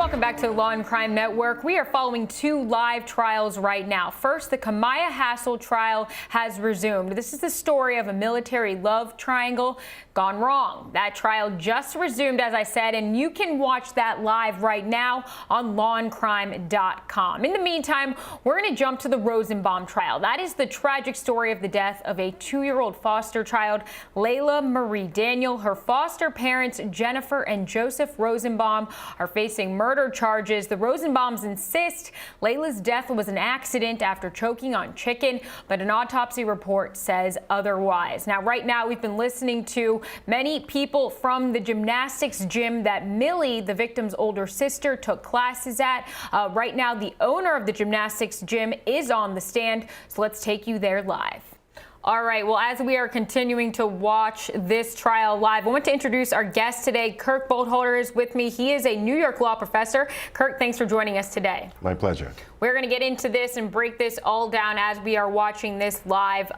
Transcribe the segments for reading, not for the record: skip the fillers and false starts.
Welcome back to the Law and Crime Network. We are following two live trials right now. First, the Kamaya Hassel trial has resumed. This is the story of a military love triangle gone wrong. That trial just resumed, as I said, and you can watch that live right now on lawandcrime.com. In the meantime, we're going to jump to the Rosenbaum trial. That is the tragic story of the death of a 2-year-old foster child, Layla Marie Daniel. Her foster parents, Jennifer and Joseph Rosenbaum, are facing murder charges. The Rosenbaums insist Layla's death was an accident after choking on chicken, but an autopsy report says otherwise. Now, right now, we've been listening to many people from the gymnastics gym that Millie, the victim's older sister, took classes at. Right now, the owner of the gymnastics gym is on the stand, so let's take you there live. All right, well, as we are continuing to watch this trial live, I want to introduce our guest today. Kirk Burkhalter is with me. He is a New York law professor. Kirk, thanks for joining us today. My pleasure. We're going to get into this and break this all down as we are watching this live.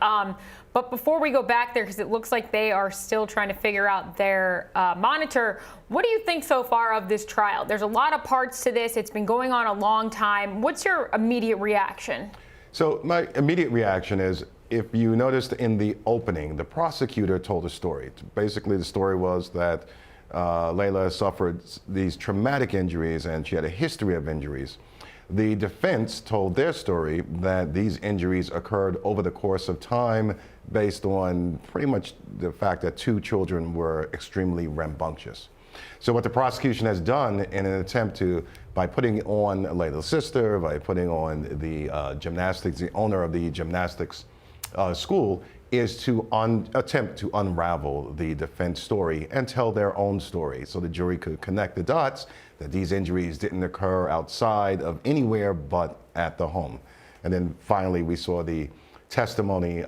But before we go back there, because it looks like they are still trying to figure out their monitor, what do you think so far of this trial? There's a lot of parts to this. It's been going on a long time. What's your immediate reaction? So my immediate reaction is, if you noticed in the opening, the prosecutor told a story. Basically, the story was that Layla suffered these traumatic injuries and she had a history of injuries. The defense told their story that these injuries occurred over the course of time based on pretty much the fact that 2 children were extremely rambunctious. So what the prosecution has done in an attempt to, by putting on Layla's sister, by putting on the gymnastics, the owner of the gymnastics school, is to attempt to unravel the defense story and tell their own story so the jury could connect the dots that these injuries didn't occur outside of anywhere but at the home. And then finally we saw the testimony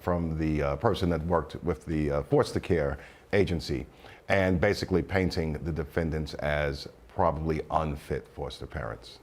from the person that worked with the foster care agency and basically painting the defendants as probably unfit foster parents.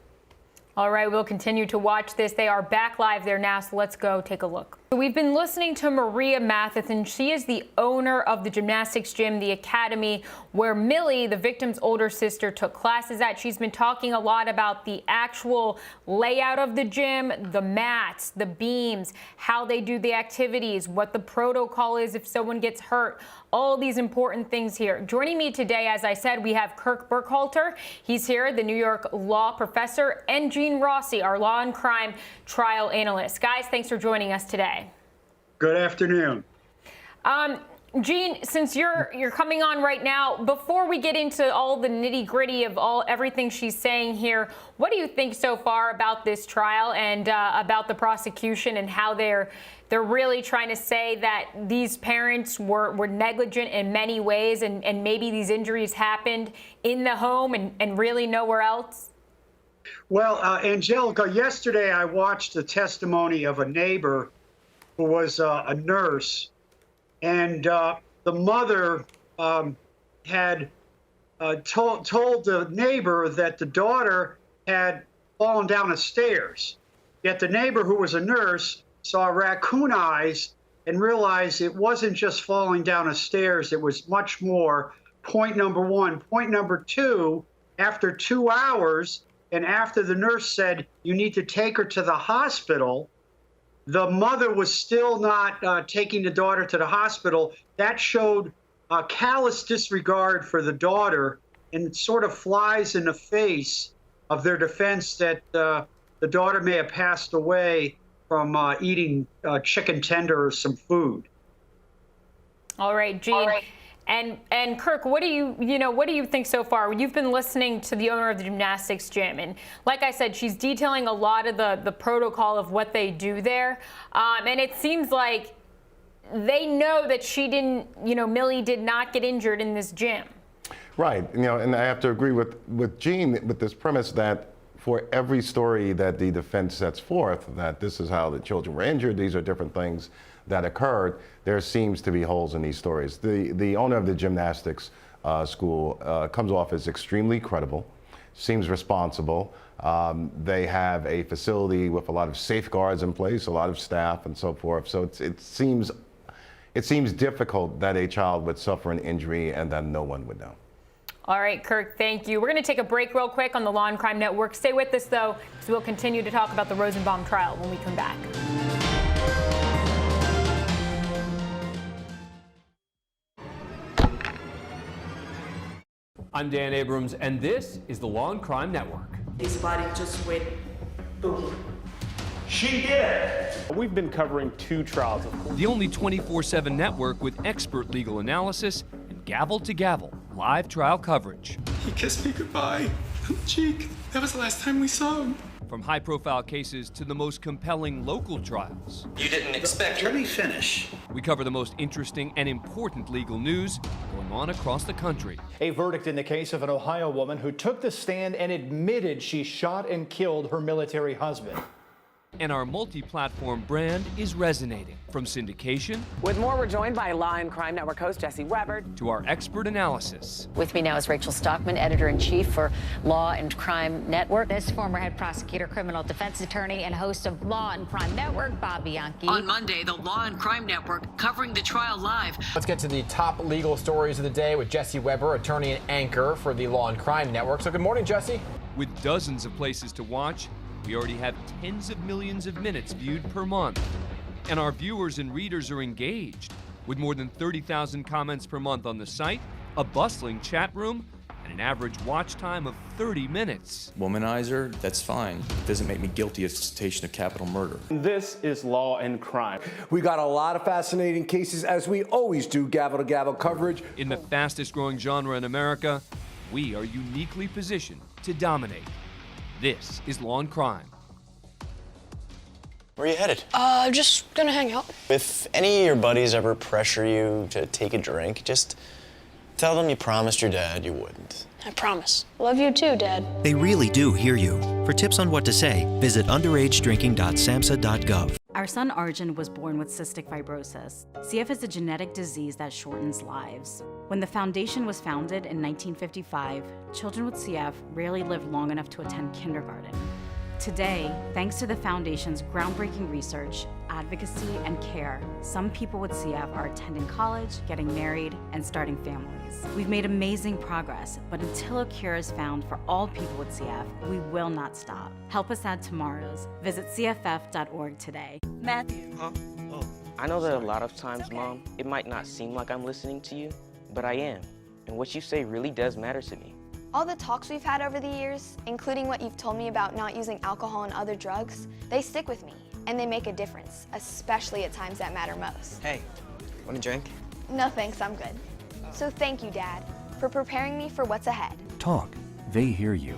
All right, we'll continue to watch this. They are back live there now, so let's go take a look. We've been listening to Maria Matheson. She is the owner of the gymnastics gym, the academy, where Millie, the victim's older sister, took classes at. She's been talking a lot about the actual layout of the gym, the mats, the beams, how they do the activities, what the protocol is if someone gets hurt, all these important things here. Joining me today, as I said, we have Kirk Burkhalter. He's here, the New York law professor, and Rossi, our law and crime trial analyst. Guys, thanks for joining us today. Good afternoon. Gene, since you're coming on right now, before we get into all the nitty-gritty of everything she's saying here, what do you think so far about this trial and about the prosecution and how they're really trying to say that these parents were negligent in many ways and maybe these injuries happened in the home and really nowhere else? Well, Angelica, yesterday I watched the testimony of a neighbor who was a nurse, and the mother had told the neighbor that the daughter had fallen down the stairs. Yet the neighbor, who was a nurse, saw raccoon eyes and realized it wasn't just falling down the stairs, it was much more. Point number one. Point number two, after 2 hours, and after the nurse said, you need to take her to the hospital, the mother was still not taking the daughter to the hospital. That showed callous disregard for the daughter, and it sort of flies in the face of their defense that the daughter may have passed away from eating chicken tender or some food. All right, Gene. All right. And Kirk, what do you think so far? You've been listening to the owner of the gymnastics gym, and like I said, she's detailing a lot of the protocol of what they do there, and it seems like they know that she didn't, Millie did not get injured in this gym. Right, and I have to agree with Gene with this premise that for every story that the defense sets forth, that this is how the children were injured, these are different things that occurred, there seems to be holes in these stories. The owner of the gymnastics school comes off as extremely credible, seems responsible. They have a facility with a lot of safeguards in place, a lot of staff and so forth. So it seems difficult that a child would suffer an injury and then no one would know. All right, Kirk, thank you. We're going to take a break real quick on the Law and Crime Network. Stay with us, though, because we'll continue to talk about the Rosenbaum trial when we come back. I'm Dan Abrams, and this is the Law and Crime Network. His body just went boom. She did it! We've been covering 2 trials, of course. The only 24/7 network with expert legal analysis and gavel-to-gavel live trial coverage. He kissed me goodbye on the cheek. That was the last time we saw him. From high-profile cases to the most compelling local trials. You didn't expect her. Let me finish. We cover the most interesting and important legal news going on across the country. A verdict in the case of an Ohio woman who took the stand and admitted she shot and killed her military husband. And our multi-platform brand is resonating. From syndication With more, we're joined by Law and Crime Network host Jesse Weber. to our expert analysis. With me now is Rachel Stockman, editor-in-chief for Law and Crime Network. This former head prosecutor, criminal defense attorney, and host of Law and Crime Network, Bob Bianchi. On Monday, the Law and Crime Network covering the trial live. Let's get to the top legal stories of the day with Jesse Weber, attorney and anchor for the Law and Crime Network. So good morning, Jesse. With dozens of places to watch, we already have tens of millions of minutes viewed per month. And our viewers and readers are engaged, with more than 30,000 comments per month on the site, a bustling chat room, and an average watch time of 30 minutes. Womanizer, that's fine. It doesn't make me guilty of solicitation of capital murder. This is Law and Crime. We got a lot of fascinating cases, as we always do, gavel-to-gavel coverage. In the fastest growing genre in America, we are uniquely positioned to dominate. This is Law and Crime. Where are you headed? Just gonna hang out. If any of your buddies ever pressure you to take a drink, just tell them you promised your dad you wouldn't. I promise. Love you too, Dad. They really do hear you. For tips on what to say, visit underagedrinking.samhsa.gov. Our son Arjun was born with cystic fibrosis. CF is a genetic disease that shortens lives. When the foundation was founded in 1955, children with CF rarely lived long enough to attend kindergarten. Today, thanks to the foundation's groundbreaking research, advocacy, and care, some people with CF are attending college, getting married, and starting families. We've made amazing progress, but until a cure is found for all people with CF, we will not stop. Help us add tomorrows. Visit cff.org today. Matthew. Huh? Oh. I know that a lot of times, Mom, it might not seem like I'm listening to you, but I am. And what you say really does matter to me. All the talks we've had over the years, including what you've told me about not using alcohol and other drugs, they stick with me, and they make a difference, especially at times that matter most. Hey, want a drink? No thanks, I'm good. So thank you, Dad, for preparing me for what's ahead. Talk. They hear you.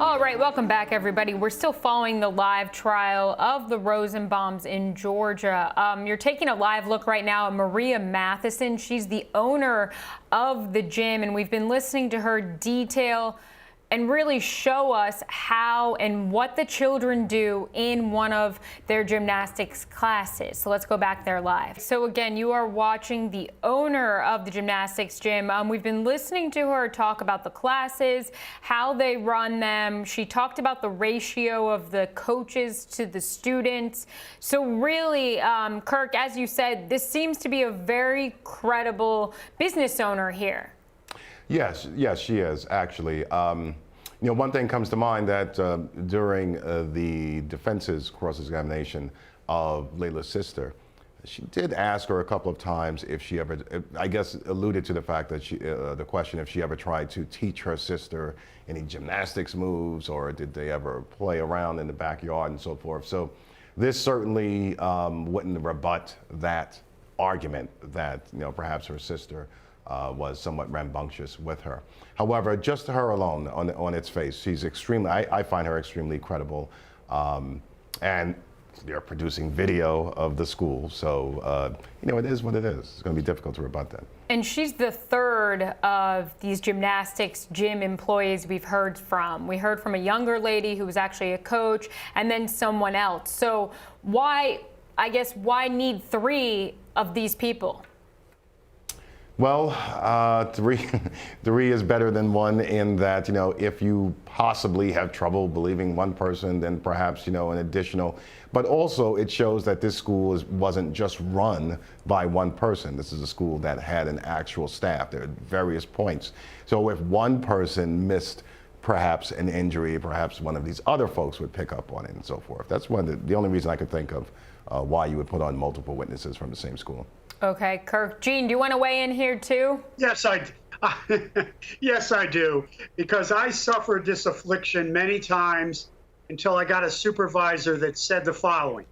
All right, welcome back, everybody. We're still following the live trial of the Rosenbaums in Georgia. You're taking a live look right now at Maria Matheson. She's the owner of the gym, and we've been listening to her detail and really show us how and what the children do in one of their gymnastics classes. So let's go back there live. So again, you are watching the owner of the gymnastics gym. We've been listening to her talk about the classes, how they run them. She talked about the ratio of the coaches to the students. So really, Kirk, as you said, this seems to be a very credible business owner here. Yes, she is, actually. One thing comes to mind that during the defense's cross-examination of Layla's sister, she did ask her a couple of times if she ever, I guess, alluded to the fact that the question if she ever tried to teach her sister any gymnastics moves, or did they ever play around in the backyard and so forth. So this certainly wouldn't rebut that argument that perhaps her sister was somewhat rambunctious with her. However, just her alone, on its face, she's extremely, I find her extremely credible. And they're producing video of the school, so it is what it is. It's going to be difficult to rebut that. And she's the third of these gymnastics gym employees we've heard from. We heard from a younger lady who was actually a coach, and then someone else. So why need three of these people? Well, three is better than one in that, if you possibly have trouble believing one person, then perhaps, an additional. But also it shows that this school wasn't just run by one person. This is a school that had an actual staff. There are various points. So if one person missed perhaps an injury, perhaps one of these other folks would pick up on it and so forth. That's the only reason I could think of why you would put on multiple witnesses from the same school. Okay, Kirk. Gene, do you want to weigh in here too? Yes, yes, I do, because I suffered this affliction many times until I got a supervisor that said the following: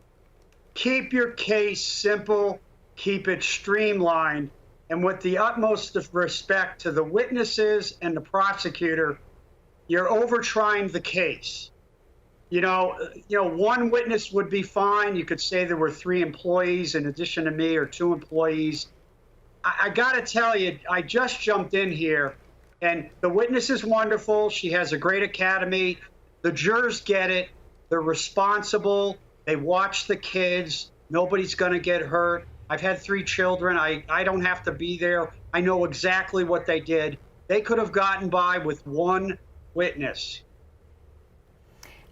keep your case simple, keep it streamlined, and with the utmost of respect to the witnesses and the prosecutor, you're over-trying the case. One witness would be fine. You could say there were 3 employees in addition to me, or 2 employees. I got to tell you, I just jumped in here, and the witness is wonderful. She has a great academy. The jurors get it. They're responsible. They watch the kids. Nobody's going to get hurt. I've had 3 children. I don't have to be there. I know exactly what they did. They could have gotten by with 1 witness.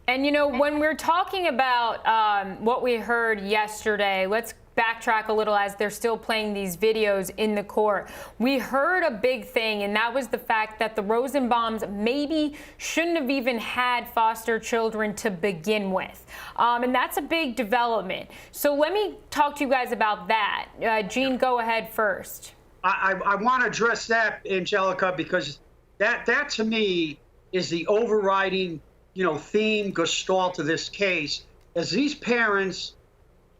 And, when we're talking about what we heard yesterday, let's backtrack a little as they're still playing these videos in the court. We heard a big thing, and that was the fact that the Rosenbaums maybe shouldn't have even had foster children to begin with. And that's a big development. So let me talk to you guys about that. Gene, go ahead first. I want to address that, Angelica, because that to me is the overriding theme gestalt of this case. As these parents,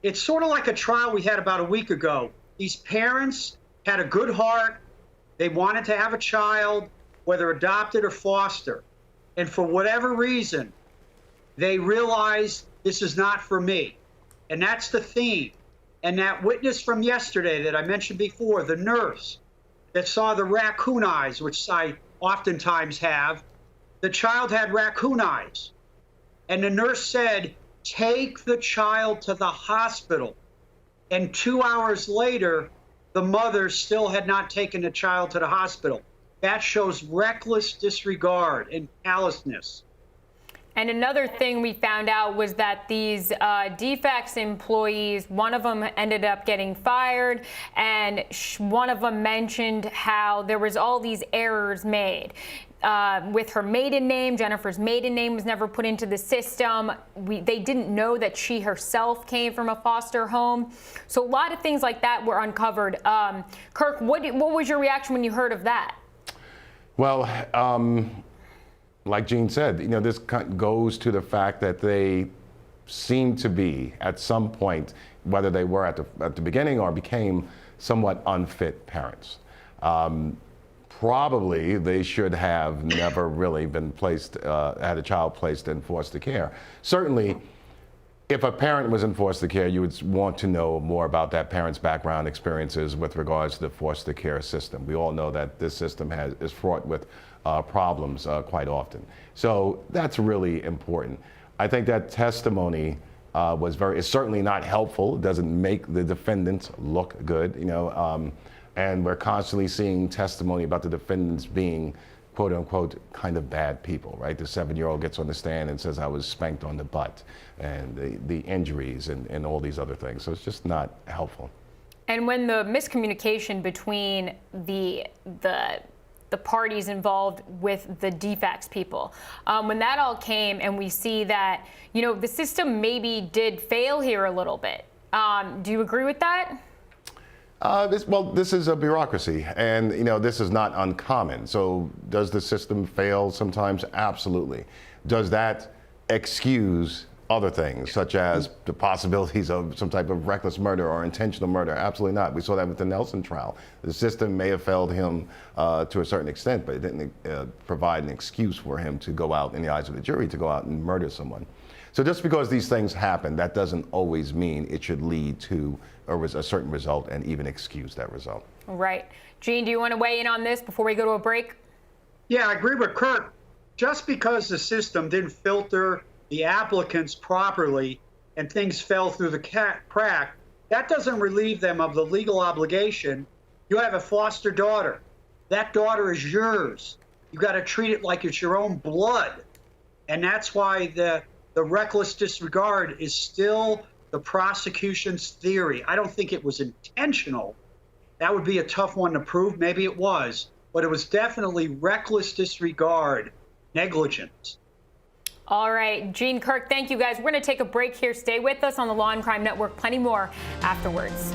it's sort of like a trial we had about a week ago. These parents had a good heart. They wanted to have a child, whether adopted or foster. And for whatever reason, they realized this is not for me. And that's the theme. And that witness from yesterday that I mentioned before, the nurse that saw the raccoon eyes, which I oftentimes have, the child had raccoon eyes. And the nurse said, take the child to the hospital. And 2 hours later, the mother still had not taken the child to the hospital. That shows reckless disregard and callousness. And another thing we found out was that these defects employees, one of them ended up getting fired, and one of them mentioned how there was all these errors made. With her maiden name, Jennifer's maiden name was never put into the system. They didn't know that she herself came from a foster home. So a lot of things like that were uncovered. Kirk, what was your reaction when you heard of that? Well, like Gene said, this goes to the fact that they seem to be, at some point, whether they were at the beginning or became somewhat unfit parents. Probably they should have never really been had a child placed in foster care. Certainly, if a parent was in foster care, you would want to know more about that parent's background experiences with regards to the foster care system. We all know that this system is fraught with problems quite often. So that's really important. I think that testimony is certainly not helpful. It doesn't make the defendants look good, and we're constantly seeing testimony about the defendants being, quote unquote, kind of bad people, right? The 7-year-old gets on the stand and says, I was spanked on the butt, and the injuries and all these other things. So it's just not helpful. And when the miscommunication between the parties involved with the defects people, when that all came and we see that, the system maybe did fail here a little bit. Do you agree with that? This is a bureaucracy, and this is not uncommon. So does the system fail sometimes? Absolutely. Does that excuse other things, such as the possibilities of some type of reckless murder or intentional murder? Absolutely not. We saw that with the Nelson trial. The system may have failed him to a certain extent, but it didn't provide an excuse for him to go out, in the eyes of the jury, to go out and murder someone. So just because these things happen, that doesn't always mean it should lead to a certain result and even excuse that result. Right. Gene, do you want to weigh in on this before we go to a break? Yeah, I agree with Kirk. Just because the system didn't filter the applicants properly and things fell through the crack that doesn't relieve them of the legal obligation. You have a foster daughter. That daughter is yours. You got to treat it like it's your own blood. And that's why the reckless disregard is still the prosecution's theory. I don't think it was intentional. That would be a tough one to prove. Maybe it was, but it was definitely reckless disregard, negligence. All right, Gene, Kirk, thank you guys. We're going to take a break here. Stay with us on the Law and Crime Network. Plenty more afterwards.